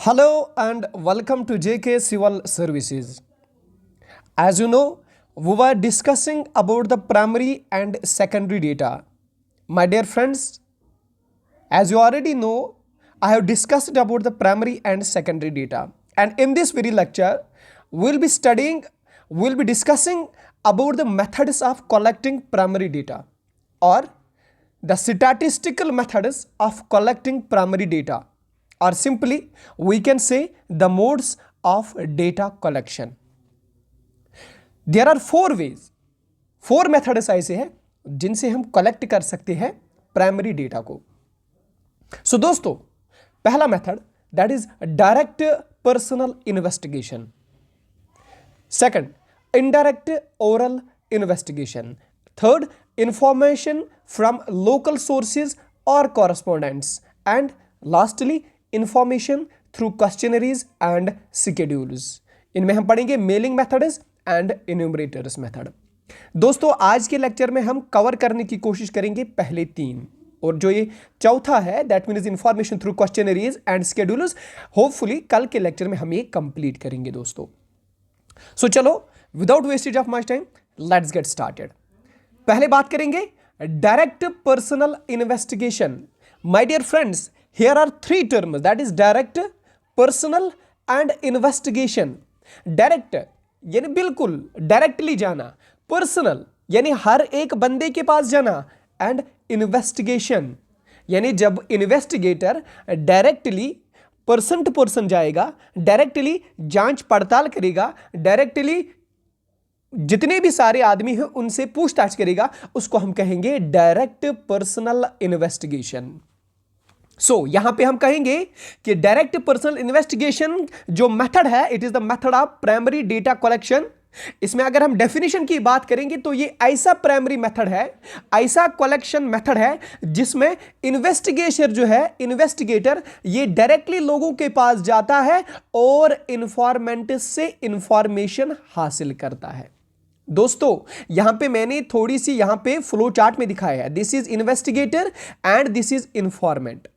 Hello and welcome to JK Civil Services. As you know, we were discussing about the primary and secondary data. My dear friends, as you already know, I have discussed about the primary and secondary data. And in this very lecture, we'll be discussing about the methods of collecting primary data or the statistical methods of collecting primary data, or simply we can say the modes of data collection. There are four methods ऐसे हैं जिनसे हम collect कर सकते हैं primary data को. So दोस्तों, पहला method that is direct personal investigation. Second, indirect oral investigation. Third, information from local sources और correspondents. And lastly, information through questionnaires and schedules. इनमें हम पढ़ेंगे mailing methods and enumerators method. दोस्तों, आज के लेक्चर में हम कवर करने की कोशिश करेंगे पहले तीन, और जो ये चौथा है that means information through questionnaires and schedules, hopefully कल के लेक्चर में हम ये कंप्लीट करेंगे दोस्तों. सो चलो, without wastage of much time, let's get started. पहले बात करेंगे direct personal investigation. My dear friends, here are three terms that is direct, personal and investigation. Direct यानी बिल्कुल डायरेक्टली जाना, पर्सनल यानी हर एक बंदे के पास जाना, एंड इन्वेस्टिगेशन यानी जब investigator directly person to person जाएगा, डायरेक्टली जांच पड़ताल करेगा, डायरेक्टली जितने भी सारे आदमी हैं उनसे पूछताछ करेगा, उसको हम कहेंगे डायरेक्ट पर्सनल इन्वेस्टिगेशन. सो यहां पे हम कहेंगे कि डायरेक्ट पर्सनल इन्वेस्टिगेशन जो मेथड है, it is the method of primary data collection. इसमें अगर हम डेफिनेशन की बात करेंगे तो ये ऐसा प्राइमरी मेथड है, ऐसा कलेक्शन मेथड है जिसमें इन्वेस्टिगेशन जो है, इन्वेस्टिगेटर ये डायरेक्टली लोगों के पास जाता है और इन्फॉर्मेंट से इंफॉर्मेशन हासिल करता है. दोस्तों, यहां पे मैंने थोड़ी सी यहां पे फ्लो चार्ट में दिखाया है. This is investigator and this is इंफॉर्मेंट.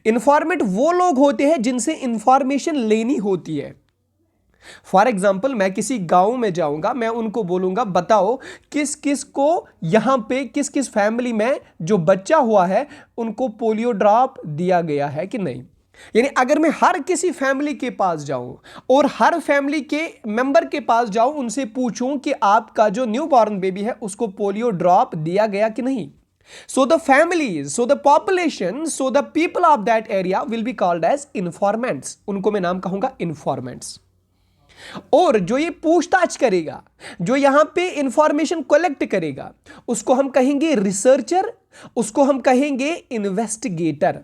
इंफॉर्मेंट वो लोग होते हैं जिनसे इंफॉर्मेशन लेनी होती है. फॉर एग्जाम्पल, मैं किसी गांव में जाऊंगा, मैं उनको बोलूंगा बताओ किस किस को यहां पे, किस किस फैमिली में जो बच्चा हुआ है उनको पोलियो ड्रॉप दिया गया है कि नहीं. यानी अगर मैं हर किसी फैमिली के पास जाऊं और हर फैमिली के मेंबर के पास जाऊं, उनसे पूछूं कि आपका जो न्यू बॉर्न बेबी है उसको पोलियो ड्रॉप दिया गया कि नहीं. So the families, so the population, so the people of that area will be called as informants. उनको मैं नाम कहूंगा informants. और जो ये पूछताछ करेगा, जो यहां पे इंफॉर्मेशन कलेक्ट करेगा, उसको हम कहेंगे रिसर्चर, उसको हम कहेंगे investigator.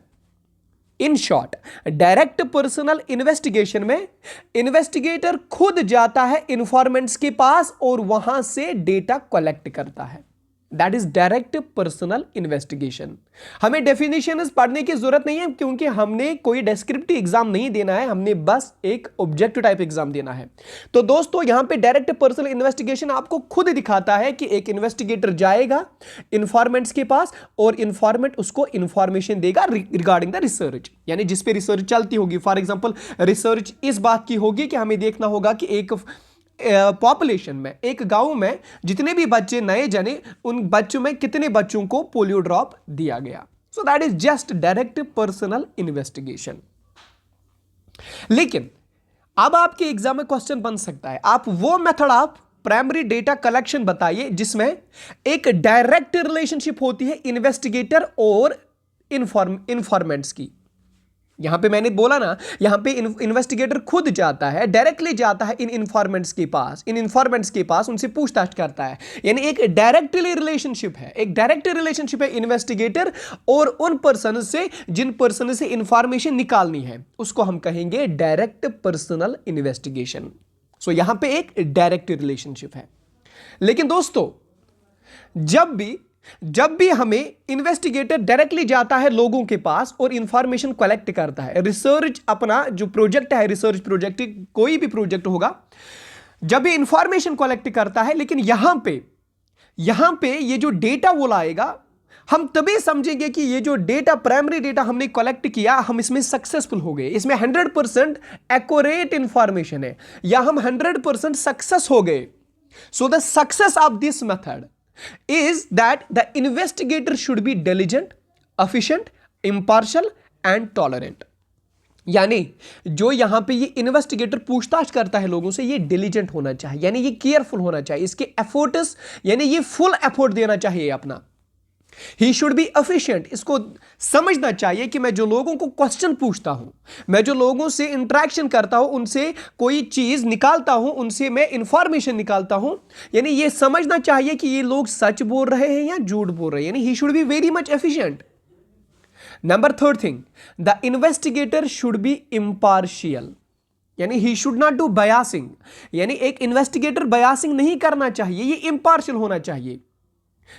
In short, direct personal investigation में इन्वेस्टिगेटर खुद जाता है इंफॉर्मेंट्स के पास और वहां से डेटा कलेक्ट करता है. That is direct personal investigation. हमें डेफिनेशन पढ़ने की जरूरत नहीं है क्योंकि हमने कोई डेस्क्रिप्टिव एग्जाम नहीं देना है, हमने बस एक ऑब्जेक्टिव टाइप एग्जाम देना है. तो दोस्तों, यहां पे डायरेक्ट पर्सनल इन्वेस्टिगेशन आपको खुद दिखाता है कि एक इन्वेस्टिगेटर जाएगा इंफॉर्मेंट्स के पास और इंफॉर्मेंट उसको इंफॉर्मेशन देगा रिगार्डिंग द रिसर्च, यानी जिस पे रिसर्च चलती होगी. फॉर एग्जाम्पल, रिसर्च इस बात की होगी कि हमें देखना होगा कि एक पॉपुलेशन में, एक गांव में जितने भी बच्चे नए जने, उन बच्चों में कितने बच्चों को पोलियो ड्रॉप दिया गया. So that is just direct personal investigation. लेकिन अब आपके एग्जाम में क्वेश्चन बन सकता है, आप वो method of primary data collection बताइए जिसमें एक डायरेक्ट रिलेशनशिप होती है इन्वेस्टिगेटर और इंफॉर्मेंट्स की. यहां पे मैंने बोला ना, यहां पे इन्वेस्टिगेटर खुद जाता है, डायरेक्टली जाता है इन इंफॉर्मेंट्स के पास उनसे पूछताछ करता है. यानी एक डायरेक्टली रिलेशनशिप है, एक डायरेक्ट रिलेशनशिप है इन्वेस्टिगेटर और उन पर्सन से जिन पर्सन से इंफॉर्मेशन निकालनी है, उसको हम कहेंगे डायरेक्ट पर्सनल इन्वेस्टिगेशन. सो यहां पे एक डायरेक्ट रिलेशनशिप है. लेकिन दोस्तों, जब भी हमें इन्वेस्टिगेटर डायरेक्टली जाता है लोगों के पास और इंफॉर्मेशन कलेक्ट करता है, रिसर्च अपना जो प्रोजेक्ट है, रिसर्च प्रोजेक्ट कोई भी प्रोजेक्ट होगा, जब भी इंफॉर्मेशन कलेक्ट करता है, लेकिन यहां पे ये जो डेटा वो लाएगा, हम तभी समझेंगे कि ये जो डेटा, प्राइमरी डेटा हमने कलेक्ट किया, हम इसमें सक्सेसफुल हो गए, इसमें 100% एक्यूरेट इंफॉर्मेशन है, या हम 100% सक्सेस हो गए. So the success of this method is that the investigator should be diligent, efficient, impartial and tolerant. यानी जो यहां पे ये इन्वेस्टिगेटर पूछताछ करता है लोगों से, ये डिलीजेंट होना चाहिए, यानी ये केयरफुल होना चाहिए, इसके एफर्ट्स यानी ये फुल एफर्ट देना चाहिए अपना. ही शुड बी एफिशिएंट, इसको समझना चाहिए कि मैं जो लोगों को क्वेश्चन पूछता हूं, मैं जो लोगों से इंटरेक्शन करता हूं, उनसे कोई चीज निकालता हूं, उनसे मैं इंफॉर्मेशन निकालता हूं, यानी ये समझना चाहिए कि ये लोग सच बोल रहे हैं या झूठ बोल रहे हैं, यानी he should be very much efficient. Number third thing, the investigator should be impartial, यानी ही शुड नॉट डू बयासिंग, यानी एक इन्वेस्टिगेटर बयासिंग नहीं करना चाहिए, ये इम्पार्शियल होना चाहिए,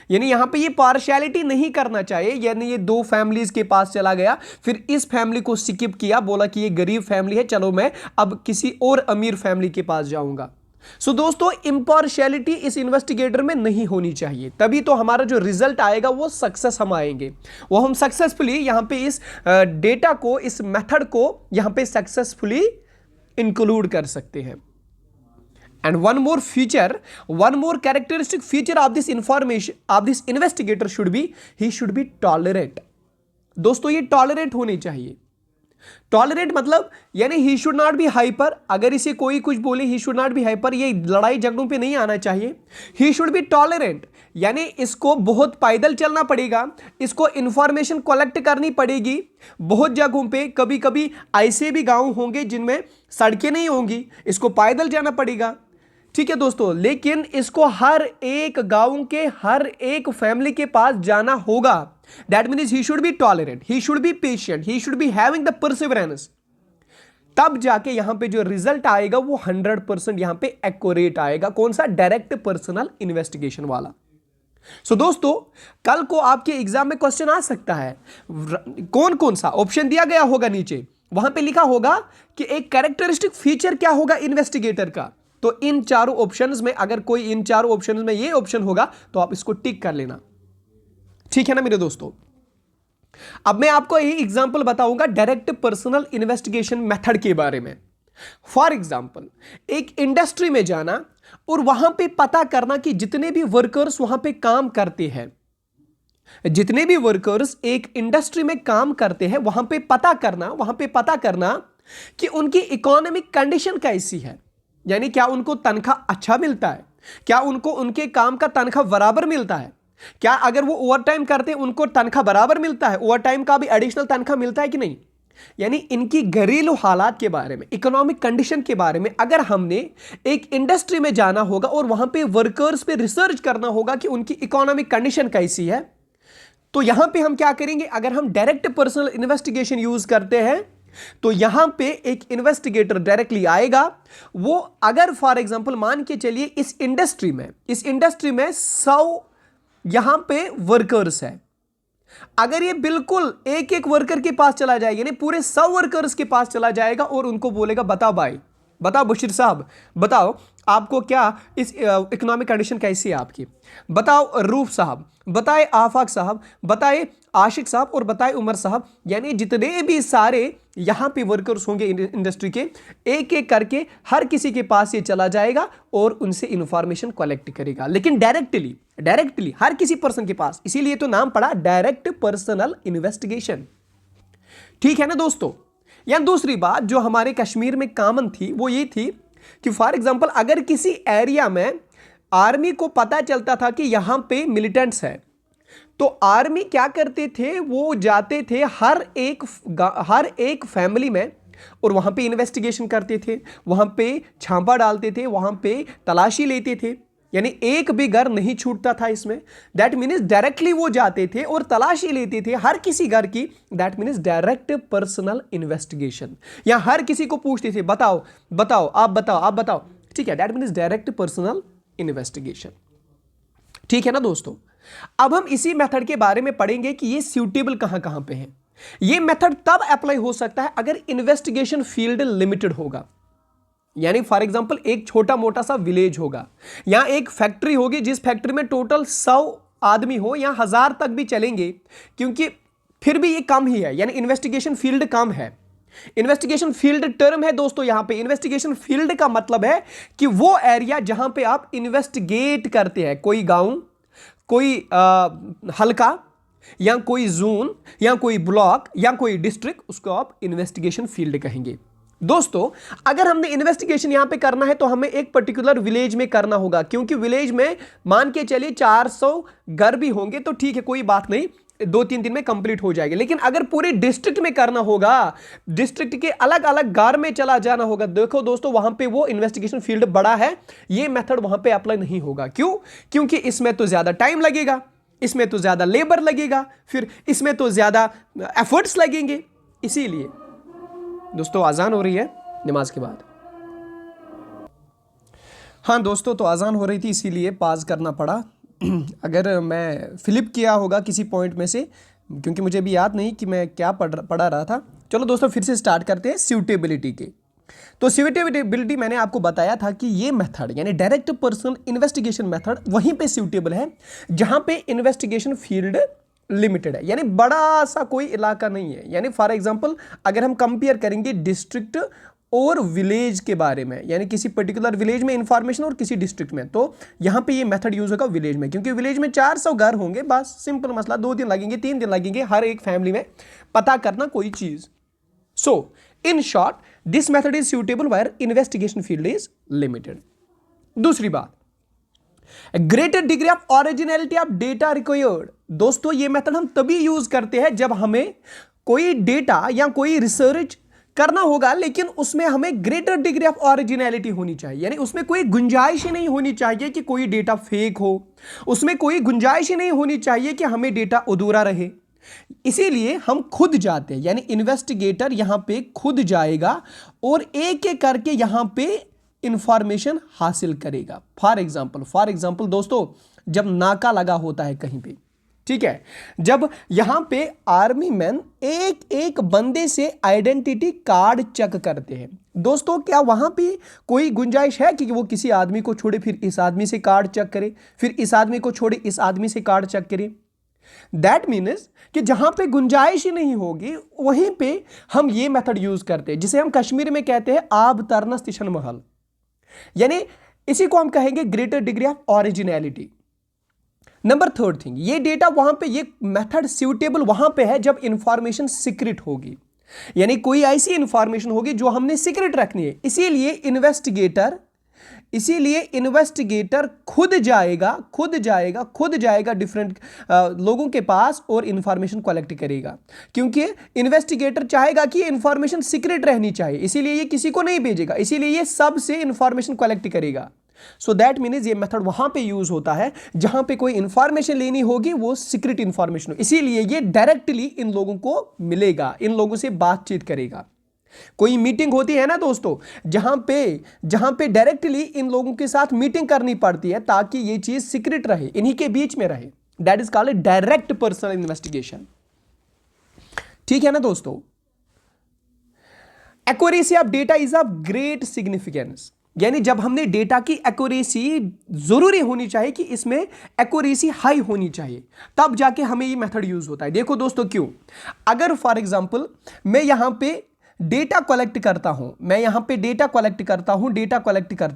यानी यहां पे ये पार्शियलिटी नहीं करना चाहिए. यानी ये दो फैमिलीज के पास चला गया, फिर इस फैमिली को स्किप किया, बोला कि ये गरीब फैमिली है, चलो मैं अब किसी और अमीर फैमिली के पास जाऊंगा. सो दोस्तों, इम्पार्शियलिटी इस इन्वेस्टिगेटर में नहीं होनी चाहिए, तभी तो हमारा जो रिजल्ट आएगा वो सक्सेस हम आएंगे, वो हम सक्सेसफुली यहां पे इस डेटा को, इस मेथड को यहां पे सक्सेसफुली इंक्लूड कर सकते हैं. And one more characteristic feature of this information, of this investigator should be, he should be tolerant. दोस्तों ये टॉलरेट होनी चाहिए. टॉलरेट मतलब यानी he should not be hyper, अगर इसे कोई कुछ बोले he should not be hyper, ये लड़ाई झगड़ों पे नहीं आना चाहिए. ही शुड बी टॉलरेंट, यानी इसको बहुत पैदल चलना पड़ेगा, इसको इंफॉर्मेशन कलेक्ट करनी पड़ेगी बहुत जगहों पे, कभी कभी ऐसे भी गांव होंगे जिनमें सड़कें नहीं होंगी, इसको पैदल जाना पड़ेगा. ठीक है दोस्तों, लेकिन इसको हर एक गांव के हर एक फैमिली के पास जाना होगा. That means he should be tolerant, he should be patient, he should be having the perseverance. तब जाके यहां पे जो रिजल्ट आएगा वो 100% यहां पे एक्यूरेट आएगा. कौन सा? डायरेक्ट पर्सनल इन्वेस्टिगेशन वाला. सो दोस्तों, कल को आपके एग्जाम में क्वेश्चन आ सकता है, कौन कौन सा ऑप्शन दिया गया होगा नीचे, वहां पे लिखा होगा कि एक कैरेक्टरिस्टिक फीचर क्या होगा इन्वेस्टिगेटर का. तो इन चारों ऑप्शंस में अगर कोई इन चारों ऑप्शंस में ये ऑप्शन होगा तो आप इसको टिक कर लेना. ठीक है ना मेरे दोस्तों. अब मैं आपको यही एग्जांपल बताऊंगा डायरेक्ट पर्सनल इन्वेस्टिगेशन मेथड के बारे में. फॉर एग्जांपल, एक इंडस्ट्री में जाना और वहां पे पता करना कि जितने भी वर्कर्स वहां पे काम करते हैं, जितने भी वर्कर्स एक इंडस्ट्री में काम करते हैं, वहां पे पता करना कि उनकी इकोनॉमिक कंडीशन कैसी है. यानी क्या उनको तनख्वाह अच्छा मिलता है, क्या उनको उनके काम का तनख्वाह बराबर मिलता है, क्या अगर वो ओवर टाइम करते हैं उनको तनख्वाह बराबर मिलता है, ओवर टाइम का भी एडिशनल तनख्वाह मिलता है कि नहीं. यानी इनकी घरेलू हालात के बारे में, इकोनॉमिक कंडीशन के बारे में अगर हमने एक इंडस्ट्री में जाना होगा और वहां पे वर्कर्स पे रिसर्च करना होगा कि उनकी इकोनॉमिक कंडीशन कैसी है, तो यहां पे हम क्या करेंगे, अगर हम डायरेक्ट पर्सनल इन्वेस्टिगेशन यूज करते हैं तो यहां पे एक इन्वेस्टिगेटर डायरेक्टली आएगा. वो अगर फॉर एग्जांपल मान के चलिए इस इंडस्ट्री में 100 यहां पे वर्कर्स है, अगर ये बिल्कुल एक एक वर्कर के पास चला जाएगा, यानी पूरे 100 वर्कर्स के पास चला जाएगा और उनको बोलेगा बताओ भाई, बताओ बशीर साहब, बताओ आपको क्या इस इकोनॉमिक कंडीशन कैसी है आपकी, बताओ रूफ साहब, बताए आफाक साहब, बताए आशिक साहब और बताए उमर साहब, यानी जितने भी सारे यहां पे वर्कर्स होंगे इंडस्ट्री के, एक एक करके हर किसी के पास ये चला जाएगा और उनसे इंफॉर्मेशन कलेक्ट करेगा. लेकिन डायरेक्टली हर किसी पर्सन के पास, इसीलिए तो नाम पड़ा डायरेक्ट पर्सनल इन्वेस्टिगेशन. ठीक है ना दोस्तों. या दूसरी बात जो हमारे कश्मीर में कॉमन थी वो ये थी कि फॉर एग्जांपल अगर किसी एरिया में आर्मी को पता चलता था कि यहां पे मिलिटेंट्स है, तो आर्मी क्या करते थे, वो जाते थे हर एक फैमिली में और वहां पे इन्वेस्टिगेशन करते थे, वहां पे छापा डालते थे, वहां पे तलाशी लेते थे, यानी एक भी घर नहीं छूटता था इसमें. दैट मीन्स डायरेक्टली वो जाते थे और तलाशी लेते थे हर किसी घर की. That means direct personal investigation. या हर किसी को पूछते थे बताओ बताओ आप बताओ आप बताओ. ठीक है, that means direct personal investigation. ठीक है ना दोस्तों. अब हम इसी मेथड के बारे में पढ़ेंगे कि ये सूटेबल कहां कहां पे है. ये मेथड तब अप्लाई हो सकता है अगर इन्वेस्टिगेशन फील्ड लिमिटेड होगा. यानी फॉर एग्जांपल एक छोटा मोटा सा विलेज होगा, यहां एक फैक्ट्री होगी जिस फैक्ट्री में टोटल 100 आदमी हो या 1000 तक भी चलेंगे, क्योंकि फिर भी ये कम ही है, यानी इन्वेस्टिगेशन फील्ड कम है। इन्वेस्टिगेशन फील्ड टर्म है दोस्तों, यहां पे इन्वेस्टिगेशन फील्ड का मतलब है कि वो एरिया जहां पे आप इन्वेस्टिगेट करते हैं, कोई गांव, कोई हल्का या कोई जोन या कोई ब्लॉक या कोई डिस्ट्रिक्ट, उसको आप इन्वेस्टिगेशन फील्ड कहेंगे। दोस्तों अगर हमने इन्वेस्टिगेशन यहां पे करना है तो हमें एक पर्टिकुलर विलेज में करना होगा, क्योंकि विलेज में मान के चलिए 400 घर भी होंगे तो ठीक है, कोई बात नहीं, 2-3 दिन में कंप्लीट हो जाएगी। लेकिन अगर पूरे डिस्ट्रिक्ट में करना होगा, डिस्ट्रिक्ट के अलग अलग गांव में चला जाना होगा, देखो दोस्तों वहां पे वो इन्वेस्टिगेशन फील्ड बड़ा है, ये मेथड वहां पे अप्लाई नहीं होगा। क्यों? क्योंकि इसमें तो ज्यादा टाइम लगेगा, इसमें तो ज्यादा लेबर लगेगा, फिर इसमें तो ज्यादा एफर्ट्स लगेंगे। इसीलिए दोस्तों अजान हो रही है नमाज के बाद। हाँ दोस्तों, तो अजान हो रही थी इसीलिए पाज करना पड़ा। अगर मैं फ्लिप किया होगा किसी पॉइंट में से, क्योंकि मुझे भी याद नहीं कि मैं क्या पढ़ा रहा था। चलो दोस्तों फिर से स्टार्ट करते हैं सूटेबिलिटी के। तो सूटेबिलिटी मैंने आपको बताया था कि ये मेथड यानी डायरेक्ट पर्सनल इन्वेस्टिगेशन मेथड वहीं पे सूटेबल है जहां पे इन्वेस्टिगेशन फील्ड लिमिटेड है, यानी बड़ा सा कोई इलाका नहीं है। यानी फॉर एग्जांपल अगर हम कंपेयर करेंगे डिस्ट्रिक्ट और विलेज के बारे में, यानी किसी पर्टिकुलर विलेज में इंफॉर्मेशन और किसी डिस्ट्रिक्ट में, तो यहां पे ये मेथड यूज होगा विलेज में, क्योंकि विलेज में 400 घर होंगे, बस सिंपल मसला, 2 दिन लगेंगे, 3 दिन लगेंगे हर एक फैमिली में पता करना कोई चीज। So in short this method is suitable where investigation field is limited. दूसरी बात, greater degree of originality of data required. दोस्तों ये मेथड हम तभी यूज करते हैं जब हमें कोई डेटा या कोई रिसर्च करना होगा, लेकिन उसमें हमें ग्रेटर डिग्री ऑफ ओरिजिनलिटी होनी चाहिए, यानी उसमें कोई गुंजाइश ही नहीं होनी चाहिए कि कोई डेटा फेक हो, उसमें कोई गुंजाइश ही नहीं होनी चाहिए कि हमें डेटा अधूरा रहे। इसीलिए हम खुद जाते हैं, यानी इन्वेस्टिगेटर यहां पे खुद जाएगा और एक एक करके यहां पे इंफॉर्मेशन हासिल करेगा। फॉर एग्जाम्पल दोस्तों, जब नाका लगा होता है कहीं पे, ठीक है, जब यहां पे आर्मी मैन एक एक बंदे से आइडेंटिटी कार्ड चेक करते हैं, दोस्तों क्या वहां पे कोई गुंजाइश है कि वो किसी आदमी को छोड़े फिर इस आदमी से कार्ड चेक करे, फिर इस आदमी को छोड़े इस आदमी से कार्ड चेक करे? दैट मीन्स कि जहां पे गुंजाइश ही नहीं होगी वहीं पे हम ये मेथड यूज करते हैं, जिसे हम कश्मीर में कहते हैं आब तरनस तिशन महल, यानी इसी को हम कहेंगे greater degree of originality. Number third thing, ये डेटा वहां पे, ये मेथड सूटेबल वहां पे है जब इंफॉर्मेशन सीक्रेट होगी, यानी कोई ऐसी इंफॉर्मेशन होगी जो हमने सीक्रेट रखनी है। इसीलिए इन्वेस्टिगेटर खुद जाएगा डिफरेंट लोगों के पास और इंफॉर्मेशन कलेक्ट करेगा, क्योंकि इन्वेस्टिगेटर चाहेगा कि इंफॉर्मेशन सीक्रेट रहनी चाहिए, इसीलिए ये किसी को नहीं भेजेगा, इसीलिए ये सबसे इंफॉर्मेशन कलेक्ट करेगा। सो दैट मीन्स ये मेथड वहां पे यूज होता है जहां पे कोई इंफॉर्मेशन लेनी होगी, वो सीक्रेट इंफॉर्मेशन हो, इसीलिए ये डायरेक्टली इन लोगों को मिलेगा, इन लोगों से बातचीत करेगा। कोई मीटिंग होती है ना दोस्तों, जहां पे डायरेक्टली इन लोगों के साथ मीटिंग करनी पड़ती है ताकि ये चीज सीक्रेट रहे, इन्हीं के बीच में रहे, that is called direct personal investigation. ठीक है ना दोस्तों? Accuracy of data is of great significance, यानी जब हमने डेटा की एक्यूरेसी जरूरी होनी चाहिए कि इसमें एक्यूरेसी हाई होनी चाहिए, तब जाके हमें ये मेथड यूज होता है। देखो दोस्तों क्यों, अगर फॉर एग्जांपल मैं यहां पे डेटा कलेक्ट करता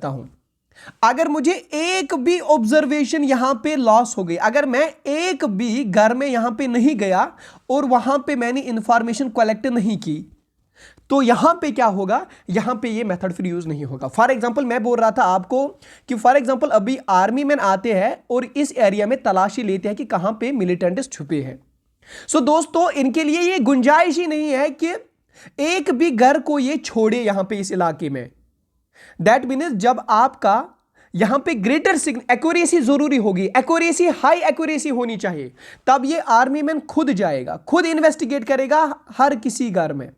हूं, अगर मुझे एक भी ऑब्जर्वेशन यहां पे लॉस हो गई, अगर मैं एक भी घर में यहां पे नहीं गया और वहां पे मैंने इंफॉर्मेशन कलेक्ट नहीं की, तो यहां पे क्या होगा, यहां पे ये मेथड फिर यूज नहीं होगा। फॉर एग्जांपल मैं बोल रहा था आपको कि फॉर एग्जांपल अभी आर्मी मैन आते हैं और इस एरिया में तलाशी लेते हैं कि कहां पे मिलिटेंट्स छुपे हैं। सो दोस्तों इनके लिए ये गुंजाइश ही नहीं है कि एक भी घर को ये छोड़े यहां पे इस इलाके में। दैट मीन्स जब आपका यहां पे ग्रेटर एक्यूरेसी जरूरी होगी, एक्यूरेसी हाई एक्यूरेसी होनी चाहिए, तब ये आर्मी मैन खुद जाएगा, खुद इन्वेस्टिगेट करेगा हर किसी घर में।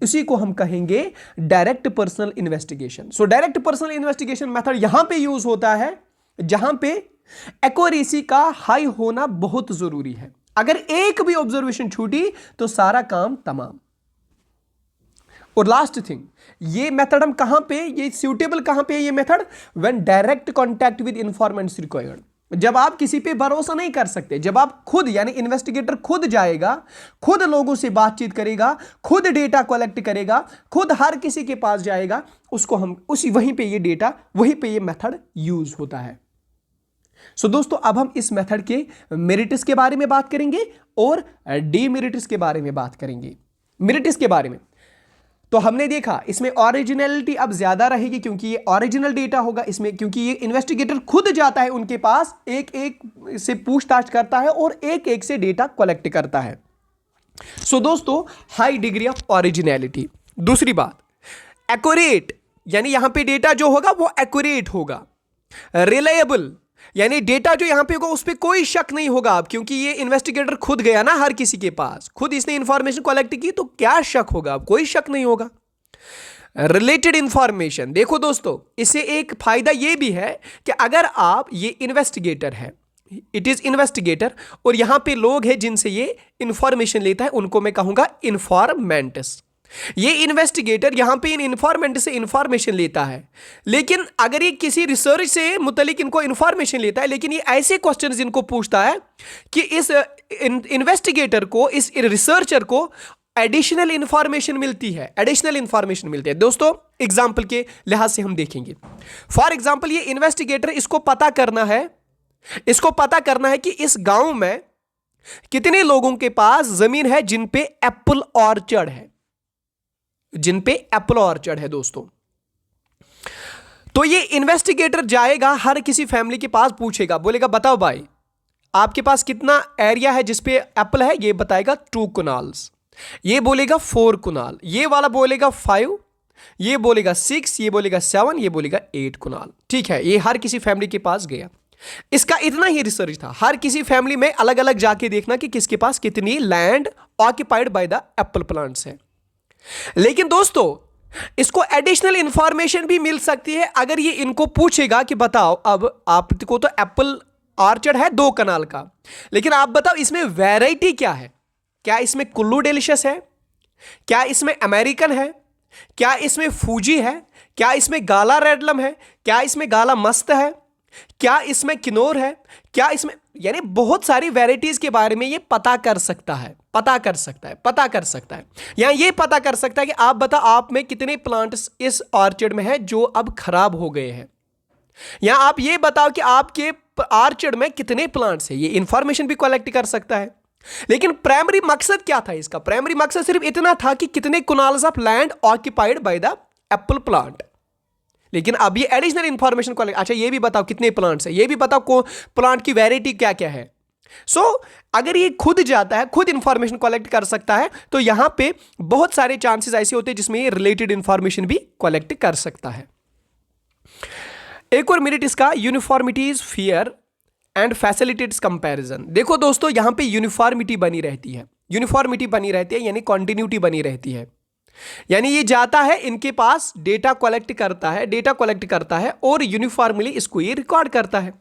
इसी को हम कहेंगे direct personal investigation. So direct personal investigation method यहां पे यूज होता है जहां पे एक्यूरेसी का हाई होना बहुत जरूरी है। अगर एक भी ऑब्जर्वेशन छूटी तो सारा काम तमाम। और लास्ट थिंग, ये मेथड हम कहां पे, ये सूटेबल कहां पे है ये method, when direct contact with informants required, जब आप किसी पे भरोसा नहीं कर सकते, जब आप खुद यानी इन्वेस्टिगेटर खुद जाएगा, खुद लोगों से बातचीत करेगा, खुद डेटा कलेक्ट करेगा, खुद हर किसी के पास जाएगा, उसको हम उसी वहीं पे ये डेटा, वहीं पे ये मेथड यूज होता है। सो दोस्तों, अब हम इस मेथड के मेरिट्स के बारे में बात करेंगे और डीमेरिट्स के बारे में बात करेंगे। मेरिट्स के बारे में तो हमने देखा इसमें ओरिजिनलिटी अब ज्यादा रहेगी क्योंकि ये ओरिजिनल डेटा होगा इसमें, क्योंकि ये इन्वेस्टिगेटर खुद जाता है उनके पास, एक एक से पूछताछ करता है और एक एक से डेटा कलेक्ट करता है। सो दोस्तों, हाई डिग्री ऑफ ओरिजिनलिटी। दूसरी बात, एक्यूरेट, यानी यहां पे डेटा जो होगा वो एक्यूरेट होगा। रिलायबल, यानी डेटा जो यहां पे होगा उस पर कोई शक नहीं होगा अब, क्योंकि ये इन्वेस्टिगेटर खुद गया ना हर किसी के पास, खुद इसने इंफॉर्मेशन कलेक्ट की, तो क्या शक होगा अब, कोई शक नहीं होगा। रिलेटेड इंफॉर्मेशन, देखो दोस्तों, इससे एक फायदा ये भी है कि अगर आप, ये इन्वेस्टिगेटर है, इट इज इन्वेस्टिगेटर, और यहां पे लोग हैं जिनसे ये इंफॉर्मेशन लेता है, उनको मैं कहूंगा इन्फॉर्मेंट्स। ये इन्वेस्टिगेटर यहां पे इन इन्फॉर्मेंट से इंफॉर्मेशन लेता है, लेकिन अगर ये किसी रिसर्च से मुतलिक इनको इंफॉर्मेशन लेता है, लेकिन ये ऐसे क्वेश्चंस इनको पूछता है कि इस इन्वेस्टिगेटर को, इस रिसर्चर को एडिशनल इंफॉर्मेशन मिलती है, एडिशनल इंफॉर्मेशन मिलती है। दोस्तों, एग्जाम्पल के लिहाज से हम देखेंगे। फॉर एग्जाम्पल, ये इन्वेस्टिगेटर, इसको पता करना है कि इस गांव में कितने लोगों के पास जमीन है जिन पे एप्पल ऑर्चर्ड है, दोस्तों। तो ये इन्वेस्टिगेटर जाएगा हर किसी फैमिली के पास, पूछेगा, बोलेगा बताओ भाई आपके पास कितना एरिया है जिस पे एप्पल है, ये बताएगा 2 कुनाल्स, ये बोलेगा 4 कुनाल, ये वाला बोलेगा 5, ये बोलेगा 6, ये बोलेगा 7, ये बोलेगा 8 कुनाल। ठीक है, ये हर किसी फैमिली के पास गया। इसका इतना ही रिसर्च था, हर किसी फैमिली में अलग अलग जाके देखना कि किसके पास कितनी land occupied by the Apple plants है। लेकिन दोस्तों, इसको एडिशनल इंफॉर्मेशन भी मिल सकती है अगर ये इनको पूछेगा कि बताओ, अब आपको तो एप्पल ऑर्चर्ड है 2 कनाल का, लेकिन आप बताओ इसमें वैरायटी क्या है, क्या इसमें कुल्लू डिलीशियस है, क्या इसमें अमेरिकन है, क्या इसमें फूजी है, क्या इसमें गाला रेडलम है, क्या इसमें गाला मस्त है, क्या इसमें किनोर है, क्या इसमें, यानी बहुत सारी वैरायटीज के बारे में ये पता कर सकता है। या ये पता कर सकता है कि आप बता, आप में कितने प्लांट्स इस ऑर्चर्ड में है जो अब खराब हो गए हैं, या आप ये बताओ कि आपके ऑर्चर्ड में कितने प्लांट्स है, ये इंफॉर्मेशन भी कलेक्ट कर सकता है। लेकिन प्राइमरी मकसद क्या था इसका? प्राइमरी मकसद सिर्फ इतना था कि कितने kanals of land occupied by the apple plant. लेकिन अब ये एडिशनल इंफॉर्मेशन कलेक्ट, अच्छा ये भी बताओ कितने प्लांट्स है, ये भी बताओ को प्लांट की वैरायटी क्या क्या है। सो अगर ये खुद जाता है, खुद इंफॉर्मेशन कलेक्ट कर सकता है, तो यहां पे बहुत सारे चांसेस ऐसे होते हैं जिसमें ये रिलेटेड इंफॉर्मेशन भी कलेक्ट कर सकता है। एक और मेरिट इसका, यूनिफॉर्मिटीज फियर एंड फैसिलिटेट्स कंपैरिजन। देखो दोस्तों, यहां पे यूनिफॉर्मिटी बनी रहती है, यानी कॉन्टिन्यूटी बनी रहती है, यानी ये जाता है इनके पास, डेटा कलेक्ट करता है और यूनिफॉर्मली इसको ये रिकॉर्ड करता है।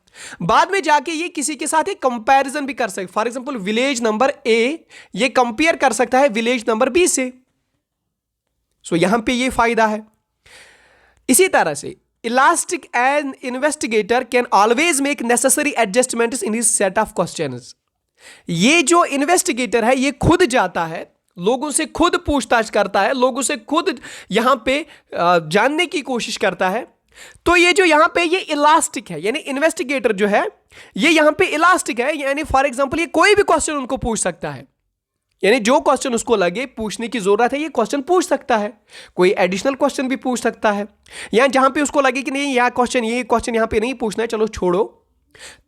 बाद में जाके ये किसी के साथ एक कंपैरिजन भी कर सकता है। For example, village number A ये कंपेयर कर सकता है विलेज नंबर बी से। सो यहां पे ये फायदा है। इसी तरह से elastic and investigator can always make necessary adjustments in his set of questions. ये जो इन्वेस्टिगेटर है ये खुद जाता है, लोगों से खुद पूछताछ करता है, लोगों से खुद यहां पे जानने की कोशिश करता है। तो ये जो यहां पे ये इलास्टिक है, यानी इन्वेस्टिगेटर जो है ये यहां पे इलास्टिक है, यानी फॉर एग्जांपल ये कोई भी क्वेश्चन उनको पूछ सकता है, यानी जो क्वेश्चन उसको लगे पूछने की जरूरत है ये क्वेश्चन पूछ सकता है। कोई एडिशनल क्वेश्चन भी पूछ सकता है, या जहां पे उसको लगे कि नहीं ये क्वेश्चन यहां पे नहीं पूछना है, चलो छोड़ो,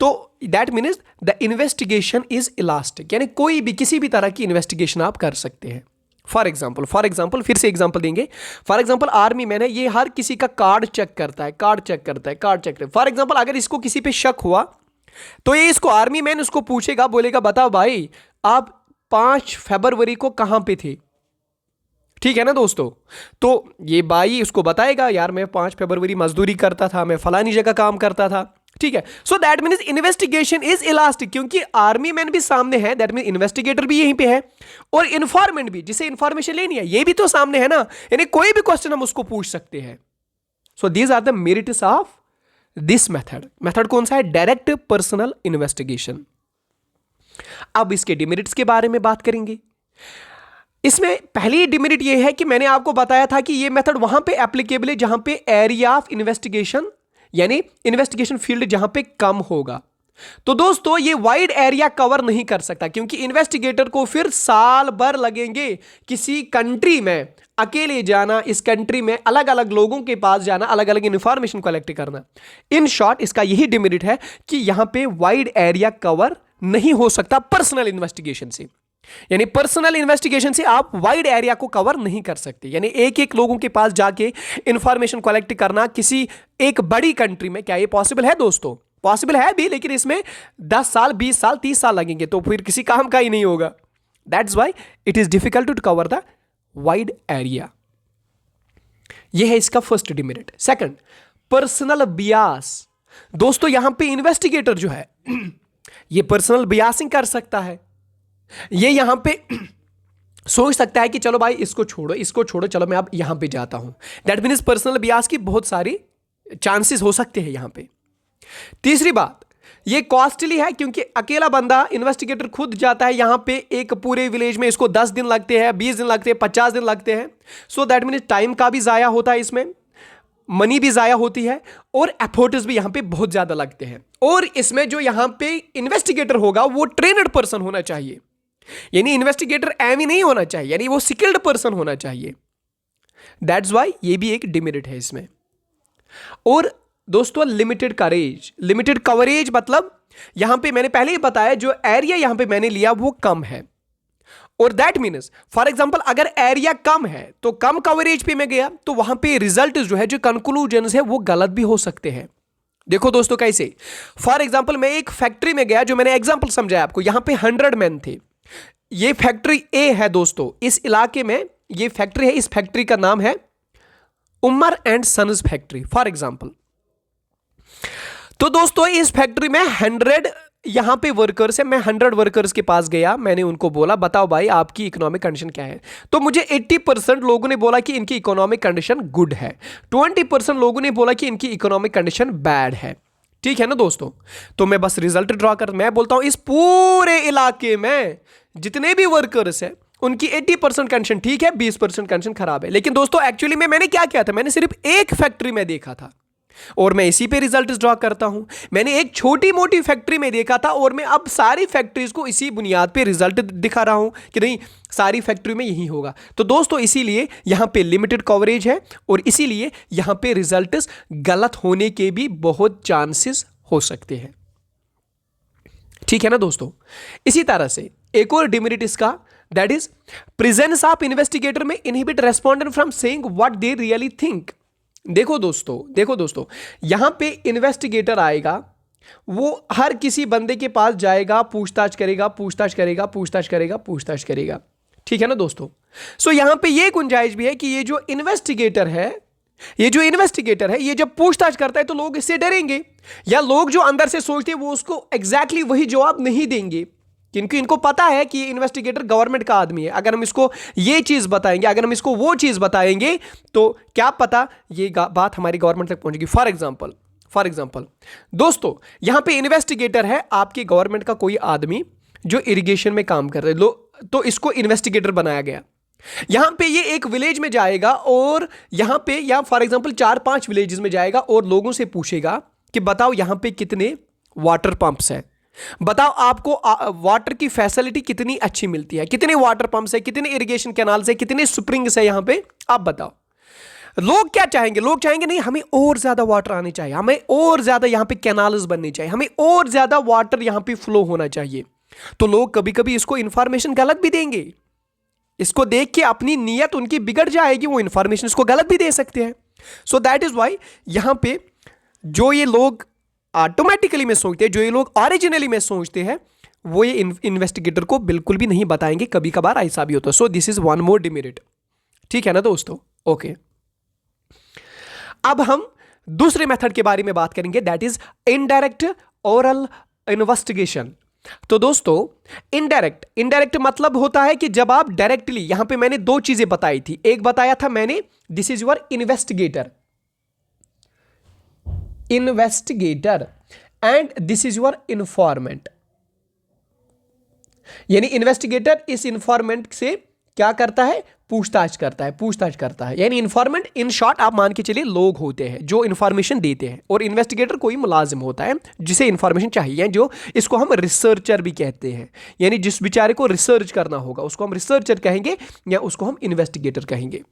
तो that means the investigation is elastic, यानी कोई भी किसी भी तरह की इन्वेस्टिगेशन आप कर सकते हैं। फॉर एग्जाम्पल फिर से एग्जाम्पल देंगे। फॉर एग्जाम्पल, आर्मी मैन है, ये हर किसी का कार्ड चेक करता है। फॉर एग्जाम्पल, अगर इसको किसी पे शक हुआ तो ये इसको आर्मी मैन उसको पूछेगा, बोलेगा बताओ भाई आप 5 फरवरी को कहां पे थे, ठीक है ना दोस्तों। तो ये भाई उसको बताएगा, यार मैं 5 फरवरी मजदूरी करता था, मैं फलानी जगह काम करता था, ठीक है। So that means investigation is elastic, क्योंकि आर्मी मैन भी सामने है, दैट मीन इन्वेस्टिगेटर भी यहीं पे है, और इन्फॉर्मेंट भी, जिसे इन्फॉर्मेशन लेनी है ये भी तो सामने है ना, यानी कोई भी क्वेश्चन हम उसको पूछ सकते हैं। So these are the merits of this method कौन सा है? Direct personal investigation. अब इसके डिमेरिट्स के बारे में बात करेंगे। इसमें पहली डिमेरिट ये है कि मैंने आपको बताया था कि ये मेथड वहां पे एप्लीकेबल है जहां पे एरिया ऑफ इन्वेस्टिगेशन यानी इन्वेस्टिगेशन फील्ड जहां पे कम होगा। तो दोस्तों ये वाइड एरिया कवर नहीं कर सकता, क्योंकि इन्वेस्टिगेटर को फिर साल भर लगेंगे किसी कंट्री में अकेले जाना, इस कंट्री में अलग अलग लोगों के पास जाना, अलग अलग इंफॉर्मेशन कलेक्ट करना। इन शॉर्ट इसका यही डिमेरिट है कि यहां पे वाइड एरिया कवर नहीं हो सकता पर्सनल इन्वेस्टिगेशन से। यानी पर्सनल इन्वेस्टिगेशन से आप वाइड एरिया को कवर नहीं कर सकते। यानी एक एक लोगों के पास जाके इंफॉर्मेशन कलेक्ट करना किसी एक बड़ी कंट्री में, क्या ये पॉसिबल है दोस्तों? पॉसिबल है भी, लेकिन इसमें 10 साल 20 साल 30 साल लगेंगे, तो फिर किसी काम का ही नहीं होगा। That's why it is difficult to cover the wide area. यह है इसका first demerit. Second, personal bias. दोस्तों यहां पे इन्वेस्टिगेटर जो है ये पर्सनल बियासिंग कर सकता है। ये यहां पे सोच सकता है कि चलो भाई इसको छोड़ो, चलो मैं अब यहां पे जाता हूं। दैट मीन्स पर्सनल बियास की बहुत सारी चांसेस हो सकते हैं यहां पे। तीसरी बात, ये कॉस्टली है, क्योंकि अकेला बंदा इन्वेस्टिगेटर खुद जाता है यहां पे एक पूरे विलेज में, इसको 10 दिन लगते हैं, 20 दिन लगते हैं, 50 दिन लगते हैं। सो दैट मीन्स टाइम का भी जाया होता है, इसमें मनी भी जाया होती है, और एफर्ट्स भी यहां पे बहुत ज्यादा लगते हैं। और इसमें जो यहां पे इन्वेस्टिगेटर होगा वो ट्रेनड पर्सन होना चाहिए, यानी इन्वेस्टिगेटर एम ही नहीं होना चाहिए, यानी वो स्किल्ड पर्सन होना चाहिए। दैट्स वाई ये भी एक डिमेरिट है इसमें। और दोस्तों लिमिटेड कवरेज मतलब यहां पे मैंने पहले ही बताया जो एरिया यहां पे मैंने लिया वो कम है। और दैट मीन्स फॉर एग्जांपल अगर एरिया कम है तो कम कवरेज पे मैं गया तो वहां पे रिजल्ट जो है, जो कंक्लूजन है वो गलत भी हो सकते हैं। देखो दोस्तों कैसे, फॉर एग्जांपल मैं एक फैक्ट्री में गया, जो मैंने एग्जांपल समझाया आपको, यहां पे 100 मैन थे। ये फैक्ट्री ए है दोस्तों, इस इलाके में ये फैक्ट्री है, इस फैक्ट्री का नाम है Umar and sons factory for example. तो दोस्तों इस फैक्ट्री में 100 यहां पे वर्कर्स है। मैं 100 वर्कर्स के पास गया, मैंने उनको बोला बताओ भाई आपकी इकोनॉमिक कंडीशन क्या है। तो मुझे 80% लोगों ने बोला कि इनकी इकोनॉमिक कंडीशन गुड है, 20% लोगों ने बोला कि इनकी इकोनॉमिक कंडीशन बैड है। ठीक है ना दोस्तों? तो मैं बस रिजल्ट ड्रॉ कर, मैं बोलता हूं इस पूरे इलाके में जितने भी वर्कर्स है उनकी 80% कंडीशन ठीक है, 20% कंडीशन खराब है। लेकिन दोस्तों एक्चुअली में मैंने क्या किया था, मैंने सिर्फ एक फैक्ट्री में देखा था और मैं इसी पे रिजल्ट ड्रॉ करता हूं। मैंने एक छोटी मोटी फैक्ट्री में देखा था और मैं अब सारी फैक्ट्रीज को इसी बुनियाद पे रिजल्ट दिखा रहा हूं कि नहीं सारी फैक्ट्री में यही होगा। तो दोस्तों इसीलिए यहां पे लिमिटेड कवरेज है और इसीलिए यहां पे रिजल्ट्स गलत होने के भी बहुत चांसेस हो सकते हैं। ठीक है ना दोस्तों? इसी तरह से एक और डिमेरिट इसका, that is presence of investigator may inhibit respondent from saying what they really think. देखो दोस्तों यहां पे इन्वेस्टिगेटर आएगा, वो हर किसी बंदे के पास जाएगा, पूछताछ करेगा। ठीक है ना दोस्तों? सो यहां पे ये गुंजाइश भी है कि ये जो इन्वेस्टिगेटर है ये जब पूछताछ करता है तो लोग इससे डरेंगे, या लोग जो अंदर से सोचते हैं वो उसको एग्जैक्टली वही जवाब नहीं देंगे, क्योंकि इनको पता है कि ये इन्वेस्टिगेटर गवर्नमेंट का आदमी है। अगर हम इसको ये चीज बताएंगे, अगर हम इसको वो चीज बताएंगे तो क्या पता ये बात हमारी गवर्नमेंट तक पहुंचेगी। फॉर एग्जांपल दोस्तों यहां पे इन्वेस्टिगेटर है आपकी गवर्नमेंट का कोई आदमी जो इरिगेशन में काम कर रहे हैं, तो इसको इन्वेस्टिगेटर बनाया गया। यहां पे ये एक विलेज में जाएगा और यहां पे या फॉर एग्जांपल 4-5 विलेजेस में जाएगा और लोगों से पूछेगा कि बताओ यहां पे कितने वाटर पंप्स हैं, बताओ आपको वाटर की फैसिलिटी कितनी अच्छी मिलती है, कितने वाटर पंप्स है, कितने इरिगेशन कैनाल्स है, कितने स्प्रिंग्स है यहां पे, आप बताओ। लोग क्या चाहेंगे? लोग चाहेंगे नहीं हमें और ज्यादा वाटर आने चाहिए, हमें और ज्यादा यहां पे कैनाल्स बनने चाहिए, हमें और ज्यादा वाटर यहां पे फ्लो होना चाहिए। तो लोग कभी कभी इसको इंफॉर्मेशन गलत भी देंगे, इसको देख के अपनी नीयत उनकी बिगड़ जाएगी, वो इंफॉर्मेशन इसको गलत भी दे सकते हैं। सो दैट इज वाई यहां पे जो ये लोग ऑटोमेटिकली में सोचते हैं, जो ये लोग ओरिजिनली में सोचते हैं, वो ये इन्वेस्टिगेटर को बिल्कुल भी नहीं बताएंगे, कभी कभार ऐसा भी होता है। So this is one more demerit. ठीक है ना दोस्तों? ओके, अब हम दूसरे मेथड के बारे में बात करेंगे, that is indirect oral investigation. तो दोस्तों इनडायरेक्ट मतलब होता है कि जब आप डायरेक्टली, यहां पे मैंने दो चीजें बताई थी, एक बताया था मैंने this is your investigator, investigator and this is your informant. यानी इन्वेस्टिगेटर इस इन्फॉर्मेंट से क्या करता है, पूछताछ करता है। यानी इन्फॉर्मेंट इन शॉर्ट आप मान के चलिए लोग होते हैं जो इन्फॉर्मेशन देते हैं, और इन्वेस्टिगेटर कोई मुलाजिम होता है जिसे इन्फॉर्मेशन चाहिए, जो इसको हम रिसर्चर भी कहते हैं। यानी जिस बेचारे को रिसर्च करना होगा उसको हम रिसर्चर कहेंगे या उसको हम इन्वेस्टिगेटर कहेंगे।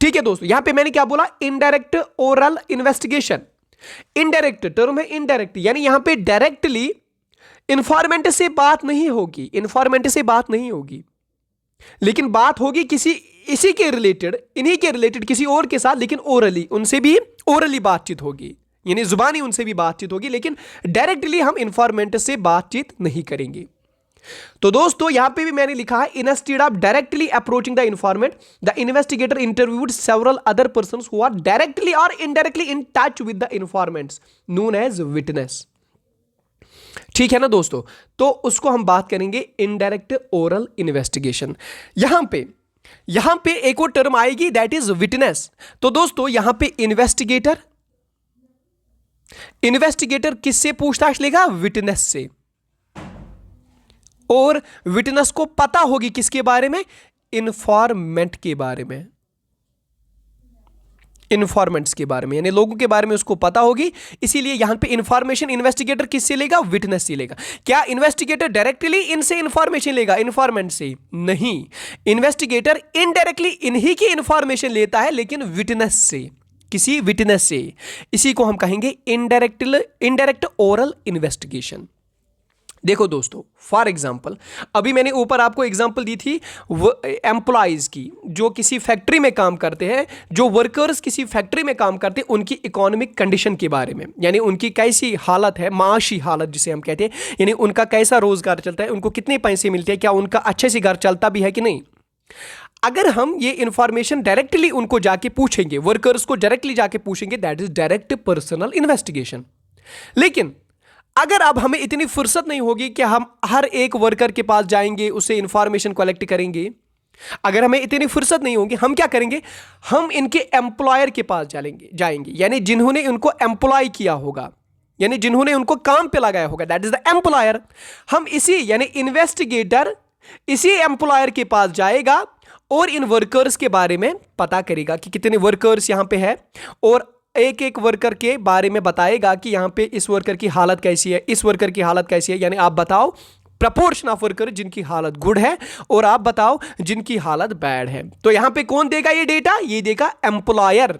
ठीक है दोस्तों, यहां पे मैंने क्या बोला, indirect oral investigation. Indirect term है, इनडायरेक्ट यानी यहां पे डायरेक्टली इन्फॉर्मेंट से बात नहीं होगी, लेकिन बात होगी किसी इसी के रिलेटेड, इन्हीं के रिलेटेड किसी और के साथ, लेकिन ओरली, उनसे भी ओरली बातचीत होगी, यानी जुबानी उनसे भी बातचीत होगी, लेकिन डायरेक्टली हम इन्फॉर्मेंट से बातचीत नहीं करेंगे। तो दोस्तों यहां पे भी मैंने लिखा है, instead of directly approaching the informant the investigator interviewed several other persons who are directly or indirectly in touch with the informants known as witness. ठीक है ना दोस्तों, तो उसको हम बात करेंगे इनडायरेक्ट ओरल इन्वेस्टिगेशन। यहां पे एक और टर्म आएगी दैट इज विटनेस। तो दोस्तों यहां पे इन्वेस्टिगेटर किससे पूछताछ लेगा, विटनेस से, और विटनेस को पता होगी किसके बारे में, इन्फॉर्मेंट के बारे में, इन्फॉर्मेंट्स के बारे में, यानी लोगों के बारे में उसको पता होगी। इसीलिए यहां पे इंफॉर्मेशन इन्वेस्टिगेटर किससे लेगा, विटनेस से लेगा। क्या इन्वेस्टिगेटर डायरेक्टली इनसे इंफॉर्मेशन लेगा, इन्फॉर्मेंट से? नहीं, इन्वेस्टिगेटर इनडायरेक्टली इन्हीं की इंफॉर्मेशन लेता है, लेकिन विटनेस से, किसी विटनेस से। इसी को हम कहेंगे इनडायरेक्ट ओरल इन्वेस्टिगेशन। देखो दोस्तों, फॉर एग्जाम्पल, अभी मैंने ऊपर आपको एग्जाम्पल दी थी एम्प्लॉयज की, जो किसी फैक्ट्री में काम करते हैं, जो वर्कर्स किसी फैक्ट्री में काम करते हैं, उनकी इकोनॉमिक कंडीशन के बारे में, यानी उनकी कैसी हालत है, माशी हालत जिसे हम कहते हैं, यानी उनका कैसा रोजगार चलता है, उनको कितने पैसे मिलते हैं, क्या उनका अच्छे से घर चलता भी है कि नहीं। अगर हम ये इंफॉर्मेशन डायरेक्टली उनको जाके पूछेंगे, वर्कर्स को डायरेक्टली जाके पूछेंगे, that is direct personal investigation. लेकिन अगर अब हमें इतनी फुर्सत नहीं होगी कि हम हर एक वर्कर के पास जाएंगे, उससे इंफॉर्मेशन कलेक्ट करेंगे, अगर हमें इतनी फुर्सत नहीं होगी, हम क्या करेंगे, हम इनके एम्प्लॉयर के पास जाएंगे, यानी जिन्होंने उनको एम्प्लॉय किया होगा, यानी जिन्होंने उनको काम पे लगाया होगा, दैट इज द एम्प्लॉयर। हम इसी यानी इन्वेस्टिगेटर इसी एम्प्लॉयर के पास जाएगा और इन वर्कर्स के बारे में पता करेगा कि कितने वर्कर्स यहां पे है, और एक एक वर्कर के बारे में बताएगा कि यहां पे इस वर्कर की हालत कैसी है, इस वर्कर की हालत कैसी है, यानी आप बताओ प्रपोर्शन ऑफ वर्कर जिनकी हालत गुड है, और आप बताओ जिनकी हालत बैड है। तो यहां पे कौन देगा ये डेटा, ये देगा एम्प्लॉयर।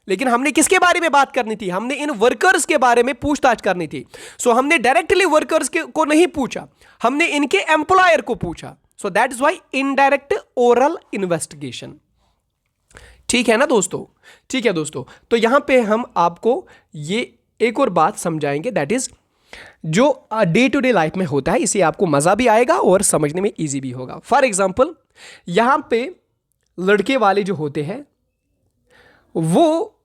लेकिन हमने किसके बारे में बात करनी थी, हमने इन वर्कर्स के बारे में पूछताछ करनी थी। सो हमने डायरेक्टली वर्कर्स को नहीं पूछा, हमने इनके एम्प्लॉयर को पूछा। So that is why indirect oral investigation. ठीक है ना दोस्तों, ठीक है दोस्तों। तो यहां पे हम आपको ये एक और बात समझाएंगे, दैट इज जो डे टू डे लाइफ में होता है, इसे आपको मजा भी आएगा और समझने में इजी भी होगा। फॉर एग्जाम्पल, यहां पे लड़के वाले जो होते हैं वो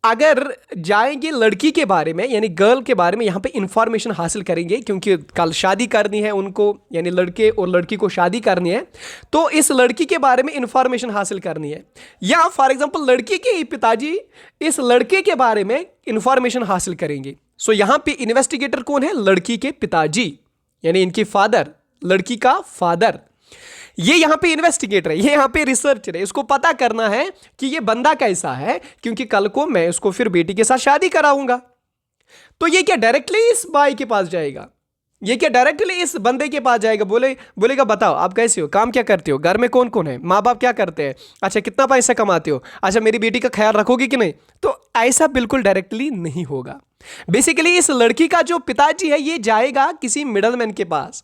अगर जाएंगे लड़की के बारे में, यानी गर्ल के बारे में यहां पे इंफॉर्मेशन हासिल करेंगे, क्योंकि कल शादी करनी है उनको, यानी लड़के और लड़की को शादी करनी है, तो इस लड़की के बारे में इंफॉर्मेशन हासिल करनी है। या फॉर एग्जांपल लड़की के ही पिताजी इस लड़के के बारे में इंफॉर्मेशन हासिल करेंगे। सो यहां पे इन्वेस्टिगेटर कौन है, लड़की के पिताजी, यानी इनके फादर, लड़की का फादर। ये यहां पे इन्वेस्टिगेटर है, ये यहां पे रिसर्चर है। इसको पता करना है कि ये बंदा कैसा है, क्योंकि कल को मैं उसको फिर बेटी के साथ शादी कराऊंगा। तो ये क्या डायरेक्टली इस बाई के पास जाएगा, ये क्या डायरेक्टली इस बंदे के पास जाएगा, बोलेगा बताओ आप कैसे हो, काम क्या करते हो, घर में कौन कौन है, माँ बाप क्या करते हैं, अच्छा कितना पैसा कमाते हो, अच्छा मेरी बेटी का ख्याल रखोगे कि नहीं। तो ऐसा बिल्कुल डायरेक्टली नहीं होगा। बेसिकली इस लड़की का जो पिताजी है ये जाएगा किसी मिडलमैन के पास,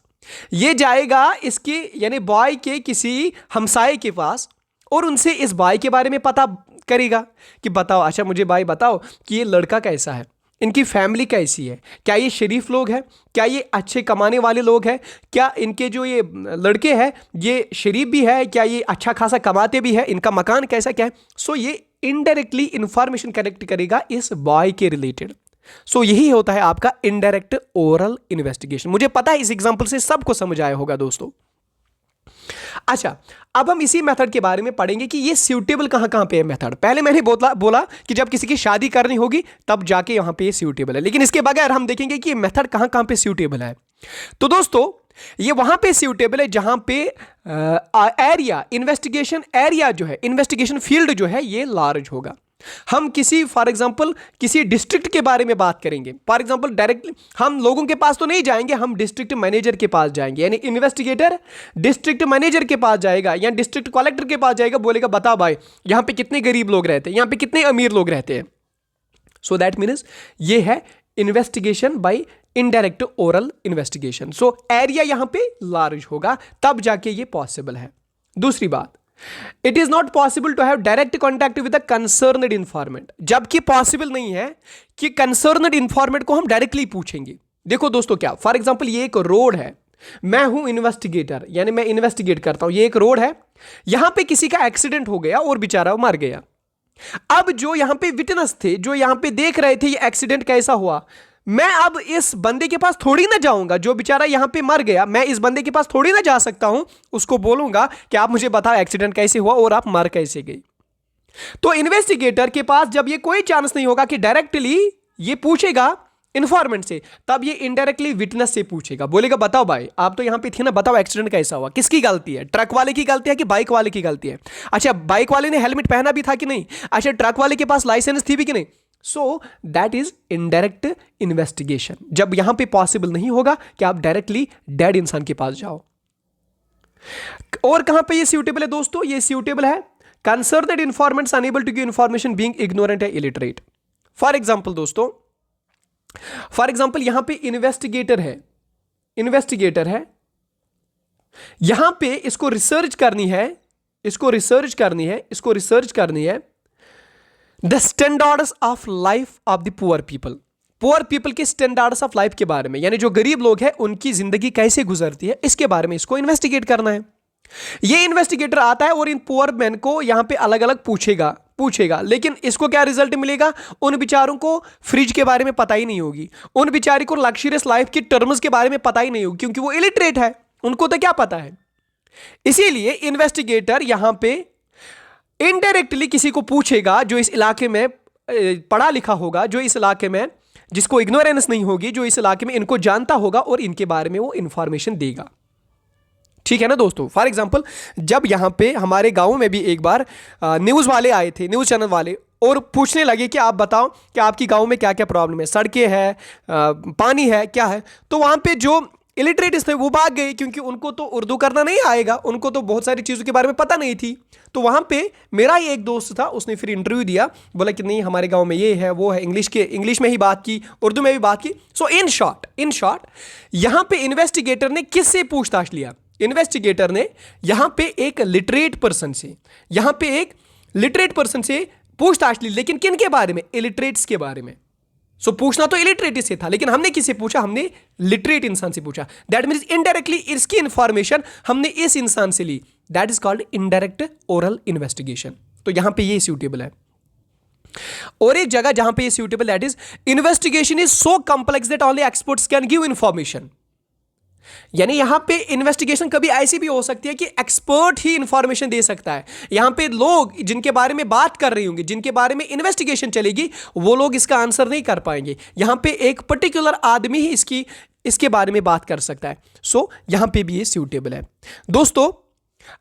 ये जाएगा इसके यानी बॉय के किसी हमसाए के पास, और उनसे इस बॉय के बारे में पता करेगा कि बताओ, अच्छा मुझे भाई बताओ कि ये लड़का कैसा है, इनकी फैमिली कैसी है, क्या ये शरीफ लोग हैं, क्या ये अच्छे कमाने वाले लोग हैं, क्या इनके जो ये लड़के हैं ये शरीफ भी है, क्या ये अच्छा खासा कमाते भी है, इनका मकान कैसा क्या है। सो ये इनडायरेक्टली इंफॉर्मेशन कलेक्ट करेगा इस बॉय के रिलेटेड। सो यही होता है आपका इनडायरेक्ट ओरल इन्वेस्टिगेशन। मुझे पता है इस एग्जांपल से सबको समझ आया होगा दोस्तों। अच्छा, अब हम इसी मेथड के बारे में पढ़ेंगे कि ये सूटेबल कहां कहां पे है मेथड। पहले मैंने बोला कि जब किसी की शादी करनी होगी तब जाके यहां पे ये सूटेबल है, लेकिन इसके बगैर हम देखेंगे कि ये मेथड कहां कहां पे सूटेबल है। तो दोस्तों ये वहां पे सूटेबल है जहां पे एरिया, इन्वेस्टिगेशन एरिया जो है, इन्वेस्टिगेशन फील्ड जो है ये लार्ज होगा। हम किसी फॉर एग्जांपल किसी डिस्ट्रिक्ट के बारे में बात करेंगे, फॉर एग्जांपल डायरेक्टली हम लोगों के पास तो नहीं जाएंगे, हम डिस्ट्रिक्ट मैनेजर के पास जाएंगे, यानी इन्वेस्टिगेटर डिस्ट्रिक्ट मैनेजर के पास जाएगा या डिस्ट्रिक्ट कलेक्टर के पास जाएगा, बोलेगा बता भाई यहां पे कितने गरीब लोग रहते हैं, यहां पे कितने अमीर लोग रहते हैं। सो दैट मीन्स ये है investigation by indirect oral investigation. So area यहां पे लार्ज होगा, तब जाके ये पॉसिबल है। दूसरी बात, it is not possible to have direct contact with the concerned informant, जबकि पॉसिबल नहीं है कि कंसर्न्ड इन्फॉर्मेंट को हम डायरेक्टली पूछेंगे। देखो दोस्तों क्या, फॉर एग्जांपल ये एक रोड है, मैं हूं इन्वेस्टिगेटर, यानी मैं इन्वेस्टिगेट करता हूं, ये एक रोड है, यहां पे किसी का एक्सीडेंट हो गया और बेचारा मर गया। अब जो यहां पे विटनेस थे, जो यहां पे देख रहे थे ये एक्सीडेंट कैसा हुआ, मैं अब इस बंदे के पास थोड़ी ना जाऊंगा, जो बेचारा यहां पे मर गया, मैं इस बंदे के पास थोड़ी ना जा सकता हूं, उसको बोलूंगा कि आप मुझे बताओ एक्सीडेंट कैसे हुआ और आप मर कैसे गए। तो इन्वेस्टिगेटर के पास जब ये कोई चांस नहीं होगा कि डायरेक्टली ये पूछेगा इन्फॉर्मेंट से, तब ये इनडायरेक्टली विटनेस से पूछेगा, बोलेगा बताओ भाई आप तो यहां पे थे ना, बताओ एक्सीडेंट कैसा हुआ। किसकी गलती है, ट्रक वाले की गलती है कि बाइक वाले की गलती है? अच्छा, बाइक वाले ने हेलमेट पहना भी था कि नहीं? अच्छा, ट्रक वाले के पास लाइसेंस थी भी कि नहीं? So that is indirect investigation, जब यहां पे पॉसिबल नहीं होगा कि आप डायरेक्टली डेड इंसान के पास जाओ। और कहां पे ये सूटेबल है दोस्तों? ये सूटेबल है concerned informants unable to give information being ignorant या इलिटरेट। फॉर एग्जांपल दोस्तों, फॉर एग्जांपल यहां पे इन्वेस्टिगेटर है, इन्वेस्टिगेटर है, यहां पे इसको रिसर्च करनी है, इसको रिसर्च करनी है, इसको रिसर्च करनी है the standards of life of the poor people, poor people के स्टैंडर्ड्स ऑफ लाइफ के बारे में, यानी जो गरीब लोग हैं उनकी जिंदगी कैसे गुजरती है, इसके बारे में इसको इन्वेस्टिगेट करना है। ये इन्वेस्टिगेटर आता है और इन पुअर मैन को यहां पे अलग अलग पूछेगा, लेकिन इसको क्या रिजल्ट मिलेगा? उन बेचारों को फ्रिज के बारे में पता ही नहीं होगी, उन बेचारे को लग्जरियस लाइफ की टर्म्स के बारे में पता ही नहीं होगी, क्योंकि वो इलिटरेट है, उनको तो क्या पता है। इसीलिए इन्वेस्टिगेटर यहां पे इनडायरेक्टली किसी को पूछेगा जो इस इलाके में पढ़ा लिखा होगा, जो इस इलाके में जिसको इग्नोरेंस नहीं होगी, जो इस इलाके में इनको जानता होगा और इनके बारे में वो इंफॉर्मेशन देगा। ठीक है ना दोस्तों? फॉर एग्जांपल जब यहां पे हमारे गांव में भी एक बार न्यूज़ वाले आए थे, न्यूज़ चैनल वाले, और पूछने लगे कि आप बताओ कि आपकी गांव में क्या क्या प्रॉब्लम है, सड़कें है, पानी है, क्या है। तो वहां पे जो इलिटरेट्स थे वो भाग गए, क्योंकि उनको तो उर्दू करना नहीं आएगा, उनको तो बहुत सारी चीज़ों के बारे में पता नहीं थी। तो वहां पे मेरा ही एक दोस्त था, उसने फिर इंटरव्यू दिया, बोला कि नहीं हमारे गांव में ये है वो है, इंग्लिश में ही बात की, उर्दू में भी बात की। सो इन शॉर्ट यहां पे इन्वेस्टिगेटर ने किससे पूछताछ लिया? इन्वेस्टिगेटर ने यहां पे एक लिटरेट पर्सन से पूछताछ ली, लेकिन किन के बारे में? इलिटरेट्स के बारे में। सो पूछना तो इलिटरेट से था, लेकिन हमने किससे पूछा? हमने लिटरेट इंसान से पूछा। दैट मीन्स इनडायरेक्टली इसकी इंफॉर्मेशन हमने इस इंसान से ली। That is called indirect oral investigation. तो यहां पे ये सूटेबल है। और एक जगह जहां पे ये suitable, that is investigation is so complex that only experts can give information. यानी यहां पे इन्वेस्टिगेशन कभी ऐसी भी हो सकती है कि एक्सपर्ट ही इंफॉर्मेशन दे सकता है। यहां पे लोग जिनके बारे में बात कर रही होंगी, जिनके बारे में इन्वेस्टिगेशन चलेगी, वो लोग इसका आंसर नहीं कर पाएंगे। यहां पे एक पर्टिकुलर आदमी ही इसके बारे में बात कर सकता है। सो यहां पे भी ये सूटेबल है। दोस्तों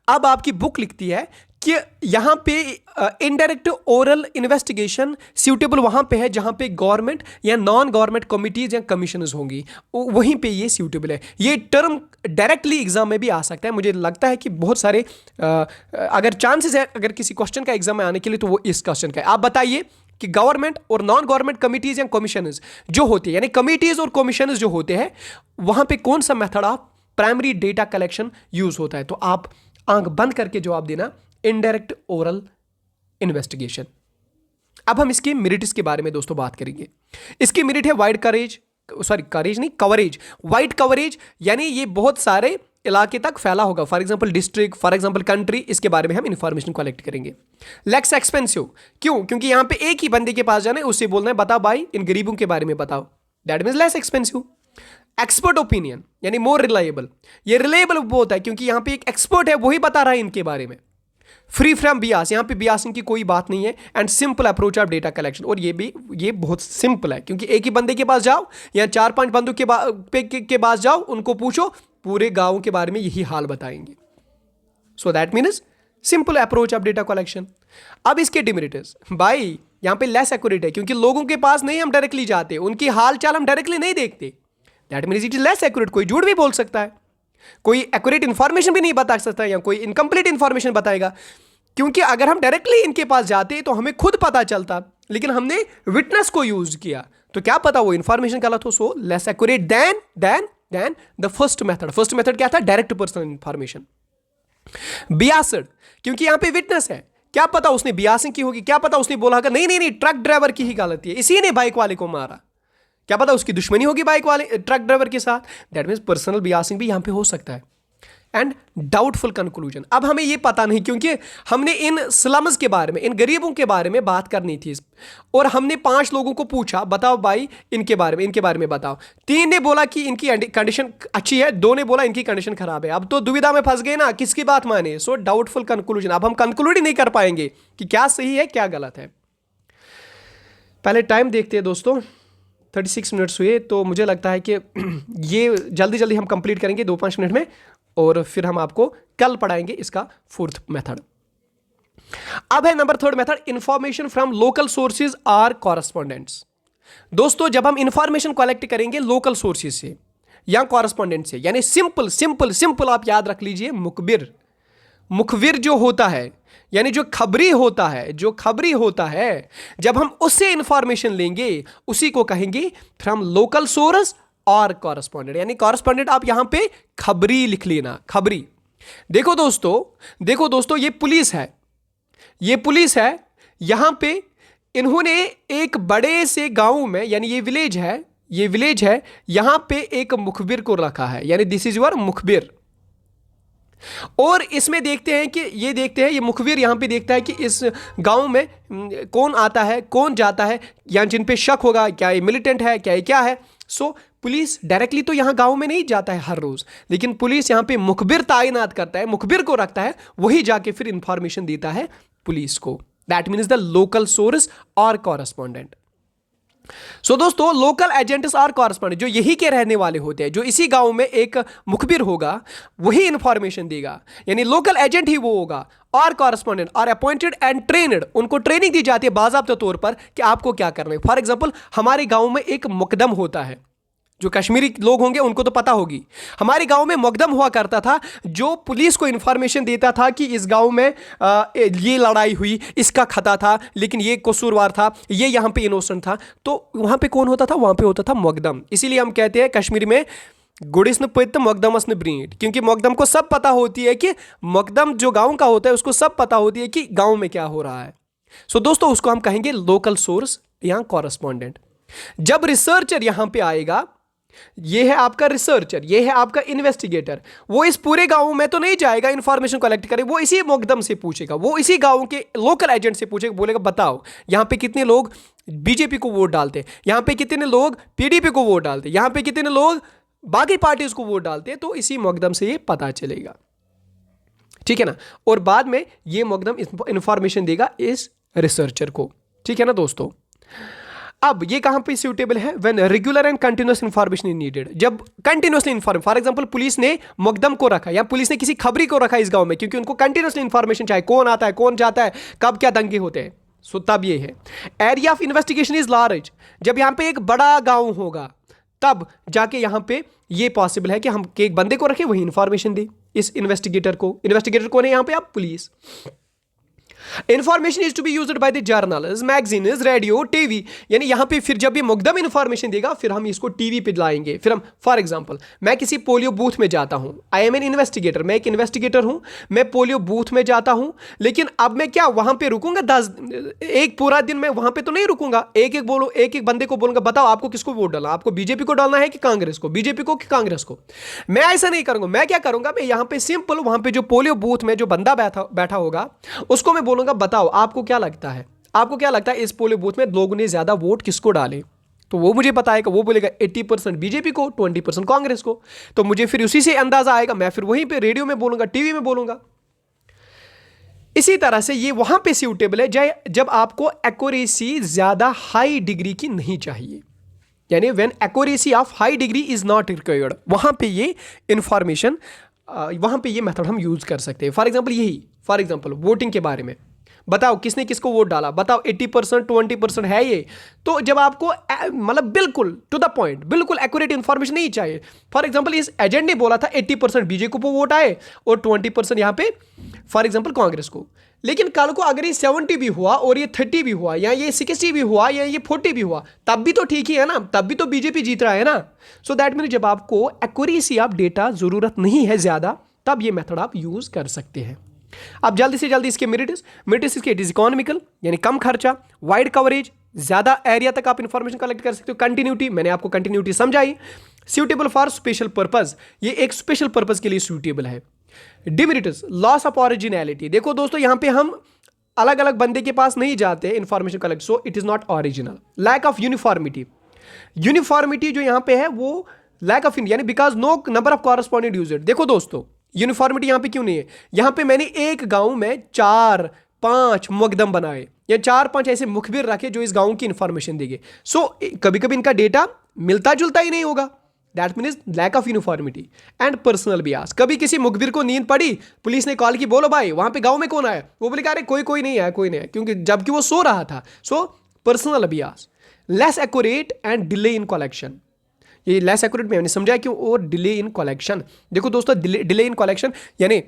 अब आपकी बुक लिखती है कि यहां पे इनडायरेक्ट ओरल इन्वेस्टिगेशन सूटेबल वहां पे है जहां पे गवर्नमेंट या नॉन गवर्नमेंट कमिटीज या कमीशंस होंगी, वहीं पे ये सूटेबल है। ये टर्म डायरेक्टली एग्जाम में भी आ सकता है। मुझे लगता है कि बहुत सारे अगर चांसेस है अगर किसी क्वेश्चन का एग्जाम में आने के लिए, तो वो इस क्वेश्चन का है। आप बताइए कि गवर्नमेंट और नॉन गवर्नमेंट कमिटीज या कमीशंस जो होती है, यानी कमिटीज और कमीशंस जो होते हैं, वहां पे कौन सा method of primary data collection use होता है? तो आप आंख बंद करके जवाब देना, इनडायरेक्ट ओरल इन्वेस्टिगेशन। अब हम इसके मेरिट्स के बारे में दोस्तों बात करेंगे। इसकी मेरिट है कवरेज। वाइड कवरेज यानी ये बहुत सारे इलाके तक फैला होगा। For example district, for example country, इसके बारे में हम इंफॉर्मेशन कलेक्ट करेंगे। लेक्स एक्सपेंसिव, क्यों? क्योंकि यहां पे एक ही बंदे के पास जाना है, उससे बोलना है बता भाई इन गरीबों के बारे में बताओ। That means less expensive. Expert opinion यानी मोर रिलायबल, ये रिलायबल वो होता है क्योंकि यहां पे एक एक्सपर्ट है वही बता रहा है इनके बारे में। फ्री फ्रॉम बियास, यहां पे बियासिंग की कोई बात नहीं है। And simple approach of data collection, और ये बहुत सिंपल है क्योंकि एक ही बंदे के पास जाओ या 4-5 बंदों के पास जाओ, उनको पूछो, पूरे गांव के बारे में यही हाल बताएंगे। So that means simple approach of data collection. अब इसके डिमेरिट्स, भाई यहां पे लेस एक्यूरेट है क्योंकि लोगों के पास नहीं हम डायरेक्टली जाते, उनकी हाल चाल हम डायरेक्टली नहीं देखते। That means it is less accurate. कोई झूठ भी बोल सकता है, कोई एक्यूरेट इंफॉर्मेशन भी नहीं बता सकता या कोई इनकम्प्लीट इंफॉर्मेशन बताएगा, क्योंकि अगर हम डायरेक्टली इनके पास जाते तो हमें खुद पता चलता, लेकिन हमने विटनेस को यूज किया तो क्या पता वो इंफॉर्मेशन गलत हो। So less accurate than the first method. First method क्या था? Direct personal information. बियासड, क्योंकि यहां पे विटनेस है, क्या पता उसने बियासिंग की होगी, क्या पता उसने बोला होगा नहीं ट्रक ड्राइवर की ही गलती है, इसी ने बाइक वाले को मारा, क्या पता उसकी दुश्मनी होगी बाइक वाले ट्रक ड्राइवर के साथ। दैट मीन्स पर्सनल बियासिंग भी यहां पे हो सकता है। एंड डाउटफुल कंक्लूजन, अब हमें यह पता नहीं क्योंकि हमने इन स्लम्स के बारे में, इन गरीबों के बारे में बात करनी थी और हमने 5 लोगों को पूछा बताओ भाई इनके बारे में बताओ। 3 ने बोला कि इनकी कंडीशन अच्छी है, 2 ने बोला इनकी कंडीशन खराब है। अब तो दुविधा में फंस गए ना, किसकी बात माने। सो डाउटफुल कंक्लूजन, अब हम कंक्लूड ही नहीं कर पाएंगे कि क्या सही है क्या गलत है। पहले टाइम देखते हैं दोस्तों, 36 मिनट्स हुए, तो मुझे लगता है कि ये जल्दी जल्दी हम कंप्लीट करेंगे 2-5 मिनट में, और फिर हम आपको कल पढ़ाएंगे इसका 4th मेथड। अब है number 3rd method, information from local sources or correspondents. दोस्तों जब हम इंफॉर्मेशन कलेक्ट करेंगे लोकल सोर्सेज से या कॉरेस्पॉन्डेंट से, यानी सिंपल आप याद रख लीजिए, मुखबिर जो होता है यानी जो खबरी होता है, जब हम उससे इंफॉर्मेशन लेंगे उसी को कहेंगे फ्रॉम लोकल सोर्स और कॉरेस्पॉन्डेंट। यानी कॉरेस्पॉन्डेंट आप यहां पे खबरी लिख लेना, खबरी। देखो दोस्तों ये पुलिस है, यहां पे इन्होंने एक बड़े से गांव में, यानी ये विलेज है, यहां पे एक मुखबिर को रखा है, यानी दिस इज योर मुखबिर। और इसमें देखते हैं ये मुखबिर यहां पे देखता है कि इस गांव में कौन आता है कौन जाता है, या जिन पे शक होगा, क्या ये मिलिटेंट है, क्या है। सो पुलिस डायरेक्टली तो यहां गांव में नहीं जाता है हर रोज, लेकिन पुलिस यहां पे मुखबिर तायनात करता है, मुखबिर को रखता है, वही जाके फिर इंफॉर्मेशन देता है पुलिस को। That means the local source और कॉरेस्पॉन्डेंट। सो दोस्तों लोकल एजेंट्स आर कॉरेस्पॉन्डेंट, जो यही के रहने वाले होते हैं, जो इसी गांव में एक मुखबिर होगा वही इंफॉर्मेशन देगा, यानी लोकल एजेंट ही वो होगा। और correspondent are appointed and trained, उनको ट्रेनिंग दी जाती है बाज़ाब्ता तौर पर कि आपको क्या करना है। फॉर एग्जांपल हमारे गांव में एक मुकदम होता है, जो कश्मीरी लोग होंगे उनको तो पता होगी, हमारे गांव में मुकदम हुआ करता था, जो पुलिस को इंफॉर्मेशन देता था कि इस गांव में ये लड़ाई हुई, इसका खता था, लेकिन ये कसूरवार था, ये यहां पे इनोसेंट था। तो वहां पे कौन होता था? वहां पे होता था मुकदम। इसीलिए हम कहते हैं कश्मीरी में गुडिस न पित मुकदमस न ब्रीड, क्योंकि मुकदम को सब पता होती है कि मुकदम जो गांव का होता है उसको सब पता होती है कि गांव में क्या हो रहा है। सो दोस्तों उसको हम कहेंगे लोकल सोर्स या कॉरेस्पॉन्डेंट। जब रिसर्चर यहां पे आएगा, ये है आपका रिसर्चर, ये है आपका इन्वेस्टिगेटर, वो इस पूरे गांव में तो नहीं जाएगा इंफॉर्मेशन कलेक्ट करे, वो इसी मुकदम से पूछेगा, वो इसी गांव के लोकल एजेंट से पूछेगा, बोलेगा बताओ यहां पे कितने लोग बीजेपी को वोट डालते हैं, यहां पे कितने लोग पीडीपी को वोट डालते हैं, यहां पे कितने लोग बाकी पार्टीज को वोट डालते हैं। तो इसी मुकदम से ये पता चलेगा, ठीक है ना। और बाद में ये मुकदम इंफॉर्मेशन देगा इस रिसर्चर को, ठीक है ना दोस्तों। अब ये कहां पे सूटेबल है? When regular and continuous information is needed, जब continuously inform, for example police ने मुकदम को रखा या पुलिस ने किसी खबरी को रखा इस गांव में, क्योंकि उनको कंटिन्यूअसली इंफॉर्मेशन चाहिए, कौन आता है कौन जाता है, कब क्या दंगे होते हैं। सो तब ये है। Area of investigation is large, जब यहां पे एक बड़ा गांव होगा तब जाके यहां पे ये पॉसिबल है कि हम एक बंदे को रखें वही इंफॉर्मेशन दे इस इन्वेस्टिगेटर को ने यहां पे आप police. Information is to be used by the journals, magazines, radio, TV, यानी यहां पे फिर जब ये मुकदम इंफॉर्मेशन देगा फिर हम इसको टीवी पे लाएंगे। फिर हम फॉर एग्जांपल मैं किसी पोलियो बूथ में जाता हूं, आई एम एन इन्वेस्टिगेटर, मैं एक इन्वेस्टिगेटर हूं, मैं पोलियो बूथ में जाता हूं, लेकिन अब मैं क्या वहां पे रुकूंगा एक पूरा दिन? मैं वहां पे तो नहीं रुकूंगा, एक बंदे को बोलूंगा बताओ आपको किसको वोट डालना, आपको बीजेपी को डालना है कि कांग्रेस को, बीजेपी को कि कांग्रेस को। मैं ऐसा नहीं करूंगा, मैं क्या करूंगा, मैं यहां पे सिंपल वहां पे जो पोलियो बूथ में जो बंदा बैठा होगा उसको मैं बोलूंगा बताओ आपको क्या लगता है, इस पोलियो बूथ में लोगों ने ज्यादा वोट किसको डाले, तो वो मुझे बताएगा, वो बोलेगा 80% बीजेपी को, 20% कांग्रेस को। तो मुझे फिर उसी से अंदाजा आएगा, मैं फिर वहीं पे रेडियो में बोलूंगा, टीवी में बोलूंगा। इसी तरह से ये वहां पे सूटेबल है जब आपको एक्यूरेसी ज्यादा हाई डिग्री की नहीं चाहिए, यानी when accuracy of high degree is not required, वहां पे ये इंफॉर्मेशन, वहां पे ये मेथड हम यूज कर सकते हैं। फॉर एग्जांपल वोटिंग के बारे में, बताओ किसने किसको वोट डाला, बताओ 80% 20% है ये। तो जब आपको मतलब बिल्कुल टू द पॉइंट, बिल्कुल एक्यूरेट इंफॉर्मेशन नहीं चाहिए। फॉर एग्जांपल इस एजेंट ने बोला था 80% बीजेपी को वोट आए और 20% यहाँ पे फॉर एग्जांपल कांग्रेस को, लेकिन कल को अगर ये 70 भी हुआ और ये 30 भी हुआ या ये 60 भी हुआ या ये 40 भी हुआ, तब भी तो ठीक ही है ना, तब भी तो बीजेपी जीत रहा है ना। सो दैट मीन जब आपको एक्यूरेसी ऑफ डेटा जरूरत नहीं है ज्यादा, तब ये मेथड आप यूज कर सकते हैं। अब जल्दी से जल्दी इसके मेरिट्स इसके, इट इज इकोनॉमिकल यानी कम खर्चा, वाइड कवरेज, ज्यादा एरिया तक आप इंफॉर्मेशन कलेक्ट कर सकते हो, कंटिन्यूटी, मैंने आपको कंटिन्यूटी समझाई, सूटेबल फॉर स्पेशल पर्पज, ये एक स्पेशल पर्पज के लिए सूटेबल है। डिमेरिट्स, लॉस ऑफ ओरिजिनलिटी, देखो दोस्तों यहां पे हम अलग अलग बंदे के पास नहीं जाते information collect, so it is not original. Lack of uniformity जो यहां पे है वो लैक ऑफ यानी because no number of correspondent user. देखो दोस्तों यूनिफॉर्मिटी यहां पे क्यों नहीं है, यहां पे मैंने एक गांव में 4-5 मुकदम बनाए या 4-5 ऐसे मुखबिर रखे जो इस गांव की इंफॉर्मेशन देंगे। सो कभी कभी इनका डेटा मिलता जुलता ही नहीं होगा, that means lack of uniformity and personal bias. कभी किसी मुखबिर को नींद पड़ी, पुलिस ने कॉल की, बोलो भाई वहां पे गांव में कौन आया, वो बोले अरे कोई नहीं आया, कोई नहीं आया, क्योंकि जबकि वो सो रहा था। So personal Beas, less accurate and delay in collection, ये लेस एक्यूरेट मैंने समझा क्यों, और डिले इन कलेक्शन। देखो दोस्तों डिले इन कलेक्शन यानी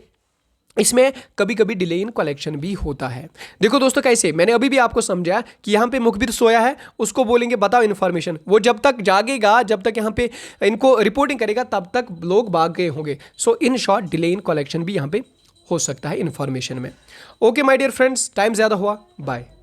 इसमें कभी कभी डिले इन कलेक्शन भी होता है। देखो दोस्तों कैसे, मैंने अभी भी आपको समझाया कि यहाँ पे मुखबिर सोया है, उसको बोलेंगे बताओ इन्फॉर्मेशन, वो जब तक जागेगा, जब तक यहाँ पे इनको रिपोर्टिंग करेगा, तब तक लोग भाग गए होंगे। So in short delay in collection भी यहाँ पे हो सकता है इन्फॉर्मेशन में। Okay my dear friends, time ज़्यादा हुआ, बाय।